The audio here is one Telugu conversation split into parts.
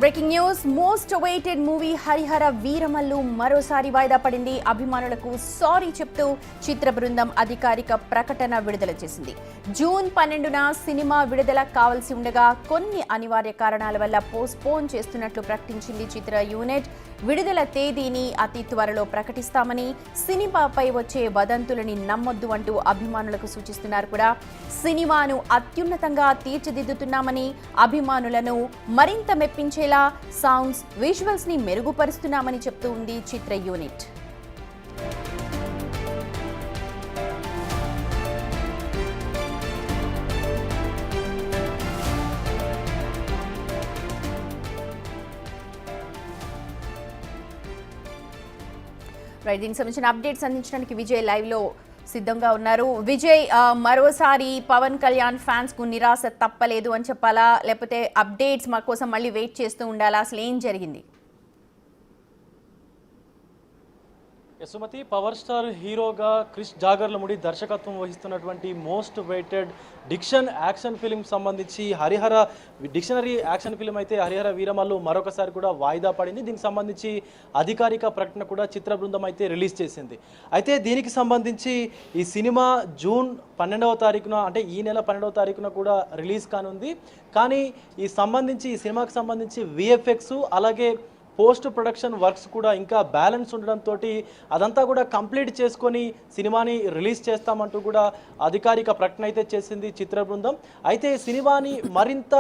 Breaking news most awaited movie Harihara Veeramallu మరోసారి వాయిదా పడింది. అభిమానులకు సారీ చెప్తూ చిత్ర బృందం అధికారిక ప్రకటన విడుదల చేసింది. జూన్ 12న సినిమా విడుదల కావాల్సి ఉండగా కొన్ని అనివార్య కారణాల వల్ల పోస్ట్పోన్ చేస్తున్నట్లు ప్రకటించింది చిత్ర యూనిట్. విడుదల తేదీని అతి త్వరలో ప్రకటిస్తామని, సినిమాపై వచ్చే వదంతులని నమ్మొద్దు అంటూ అభిమానులకు సూచిస్తున్నారు కూడా. సినిమాను అత్యున్నతంగా తీర్చిదిద్దుతున్నామని, అభిమానులను మరింత మెప్పించేలా సౌండ్స్, విజువల్స్ ని మెరుగుపరుస్తున్నామని చెప్తూ ఉంది చిత్ర యూనిట్. దీనికి సంబంధించిన అప్డేట్స్ అందించడానికి విజయ్ లైవ్ లో సిద్ధంగా ఉన్నారు. విజయ్, మరోసారి పవన్ కళ్యాణ్ ఫ్యాన్స్ కు నిరాశ తప్పలేదు అని చెప్పాలా, లేకపోతే అప్డేట్స్ మా కోసం మళ్ళీ వెయిట్ చేస్తూ ఉండాలా? అసలు ఏం జరిగింది? యశోమతి, పవర్ స్టార్ హీరోగా క్రిష్ జాగర్లముడి దర్శకత్వం వహిస్తున్నటువంటి మోస్ట్ వెయిటెడ్ డిక్షన్ యాక్షన్ ఫిలిం సంబంధించి డిక్షనరీ యాక్షన్ ఫిలిం అయితే హరిహర వీరమల్లు మరొకసారి కూడా వాయిదా పడింది. దీనికి సంబంధించి అధికారిక ప్రకటన కూడా చిత్ర బృందం అయితే రిలీజ్ చేసింది. అయితే దీనికి సంబంధించి ఈ సినిమా జూన్ 12వ తారీఖున, అంటే ఈ నెల 12వ తారీఖున కూడా రిలీజ్ కానుంది. కానీ ఈ సినిమాకి సంబంధించి విఎఫ్ఎక్స్ అలాగే పోస్ట్ ప్రొడక్షన్ వర్క్స్ కూడా ఇంకా బ్యాలెన్స్ ఉండడంతో అదంతా కూడా కంప్లీట్ చేసుకొని సినిమాని రిలీజ్ చేస్తామంటూ కూడా అధికారిక ప్రకటన అయితే చేసింది చిత్ర బృందం. అయితే సినిమాని మరింత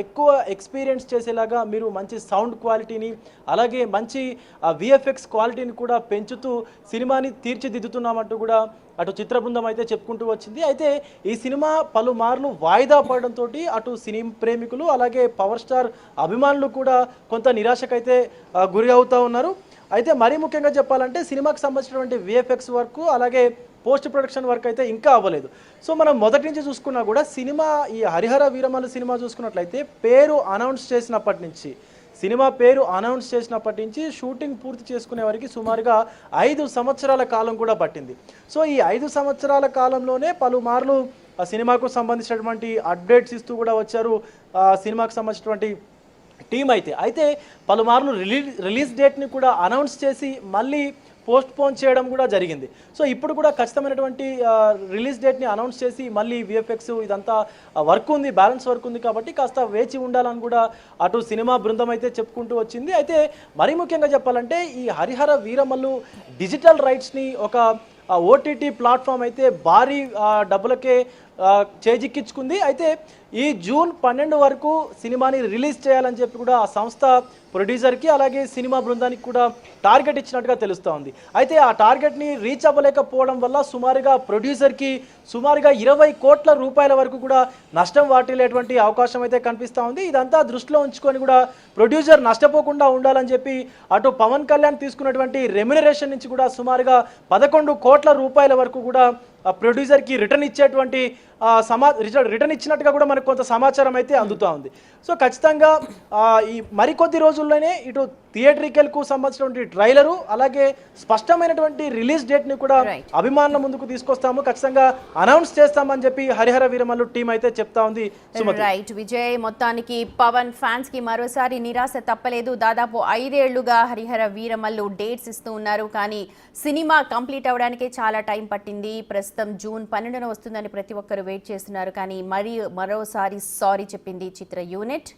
ఎక్కువ ఎక్స్పీరియన్స్ చేసేలాగా మీరు మంచి సౌండ్ క్వాలిటీని అలాగే మంచి విఎఫ్ఎక్స్ క్వాలిటీని కూడా పెంచుతూ సినిమాని తీర్చిదిద్దుతున్నామంటూ కూడా అటు చిత్ర బృందం అయితే చెప్పుకుంటూ వచ్చింది. అయితే ఈ సినిమా పలుమార్లు వాయిదా పడడంతో అటు సినిమా ప్రేమికులు అలాగే పవర్ స్టార్ అభిమానులు కూడా కొంత నిరాశకైతే గురి అవుతూ ఉన్నారు. అయితే మరీ ముఖ్యంగా చెప్పాలంటే సినిమాకి సంబంధించినటువంటి విఎఫ్ఎక్స్ వర్క్ అలాగే పోస్ట్ ప్రొడక్షన్ వర్క్ అయితే ఇంకా అవ్వలేదు. సో మనం మొదటి నుంచి చూసుకున్నా కూడా ఈ హరిహర వీరమల్లు సినిమా చూసుకున్నట్లయితే సినిమా పేరు అనౌన్స్ చేసినప్పటి నుంచి షూటింగ్ పూర్తి చేసుకునే వరకు సుమారుగా 5 సంవత్సరాల కాలం కూడా పట్టింది. సో ఈ 5 సంవత్సరాల కాలంలోనే పలుమార్లు సినిమాకు సంబంధించినటువంటి అప్డేట్స్ ఇస్తూ కూడా వచ్చారు సినిమాకు సంబంధించినటువంటి టీం అయితే పలుమార్లు రిలీజ్ డేట్ని కూడా అనౌన్స్ చేసి మళ్ళీ పోస్ట్పోన్ చేయడం కూడా జరిగింది. సో ఇప్పుడు కూడా ఖచ్చితమైనటువంటి రిలీజ్ డేట్ని అనౌన్స్ చేసి మళ్ళీ విఎఫ్ఎక్స్ ఇదంతా బ్యాలెన్స్ వర్క్ ఉంది కాబట్టి కాస్త వేచి ఉండాలని కూడా అటు సినిమా బృందం అయితే చెప్పుకుంటూ వచ్చింది. అయితే మరీ ముఖ్యంగా చెప్పాలంటే ఈ హరిహర వీరమల్లు డిజిటల్ రైట్స్ని ఒక ఓటీటీ ప్లాట్ఫామ్ అయితే భారీ డబ్బులకే చేజిక్కించుకుంది. అయితే ఈ జూన్ 12 వరకు సినిమాని రిలీజ్ చేయాలని చెప్పి కూడా ఆ సంస్థ ప్రొడ్యూసర్కి అలాగే సినిమా బృందానికి కూడా టార్గెట్ ఇచ్చినట్టుగా తెలుస్తూ ఉంది. అయితే ఆ టార్గెట్ని రీచ్ అవ్వలేకపోవడం వల్ల ప్రొడ్యూసర్కి 20 కోట్ల రూపాయల వరకు కూడా నష్టం వాటిల్లేటువంటి అవకాశం అయితే కనిపిస్తూ ఉంది. ఇదంతా దృష్టిలో ఉంచుకొని కూడా ప్రొడ్యూసర్ నష్టపోకుండా ఉండాలని చెప్పి అటు పవన్ కళ్యాణ్ తీసుకున్నటువంటి రెమ్యునరేషన్ నుంచి కూడా సుమారుగా 11 కోట్ల రూపాయల వరకు కూడా ప్రొడ్యూసర్కి రిటర్న్ ఇచ్చినట్టుగా కూడా మనకు కొంత సమాచారం అయితే అందుతూ ఉంది. సో ఖచ్చితంగా ఈ మరికొద్ది రోజుల్లోనే ఇటు థియేట్రికల్కు సంబంధించినటువంటి ట్రైలరు అలాగే స్పష్టమైనటువంటి రిలీజ్ డేట్ని కూడా అభిమానుల ముందుకు తీసుకొస్తాము, ఖచ్చితంగా అనౌన్స్ చేస్తామని చెప్పి హరిహర వీరమల్లు టీం అయితే చెప్తా ఉంది. రైట్ విజయ్, మొత్తానికి పవన్ ఫ్యాన్స్ కి మరోసారి నిరాశ తప్పలేదు. దాదాపు 5 ఏళ్లుగా హరిహర వీరమల్లు డేట్స్ ఇస్తూ ఉన్నారు, కానీ సినిమా కంప్లీట్ అవడానికే చాలా టైం పట్టింది. ప్రస్తుతం జూన్ 12న వస్తుందని ప్రతి ఒక్కరు వెయిట్ చేస్తున్నారు, కానీ మరోసారి సారీ చెప్పింది చిత్ర యూనిట్.